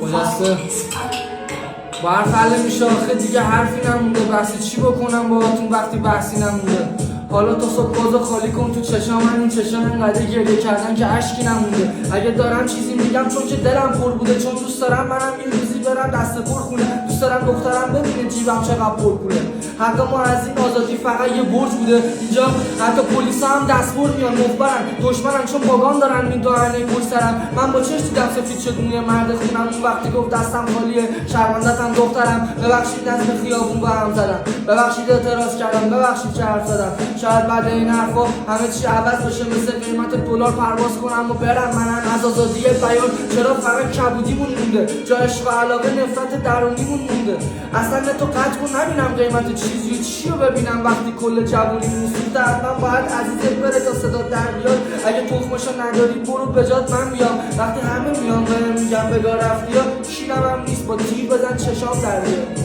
خلاصه برفله میشه آخه دیگه حرفی نمونده. بحثی چی بکنم باهاتون وقتی بحثی نمونده. حالا تا صبح بازو خالی کن تو چشام من، این چشام انقدر گریه کردن که اشکی نمونده. اگه دارم چیزی میگم چون که دلم پر بوده، چون دوست دارم منم یه روزی برم دست پر خونه. دوست دارم دخترم ببینه جیبم چقدر پر پوله. حق ما از این آزادی فقط یه برج بوده. اینجا حتی پلیسا هم دستور میان مخبرن دشمنن چون باگان دارن میدارن این پشت سرم. من با چش دیدم سفید شد موی مرد خونم اون وقتی گفت دستم خالیه. شرمنده‌ام دخترم، ببخشید نظم خیابون با هم زدم، ببخشید اعتراض کردم، ببخشید که حرف زدم. شاید بعد این حرفا همه چی عوض بشه، مثل قیمت دلار پرواز کنم و برم. منم از آزادی بیان چرا فقط کبودیمون مونده، جا عشق و علاقه نفرت درونیمون مونده. اصلا تو قطع کن نبینم قیمت چیزی چی رو ببینم وقتی کل جوونیمون سوخته. حتما باید عزیزت بره تا صدا در بیاد. اگه تخمشو نداری برو بجات من بیام. وقتی همه میان بهم میگم بگاه رفتی ها، شیرم هم نیست با تیر بزن چشام در بیاد.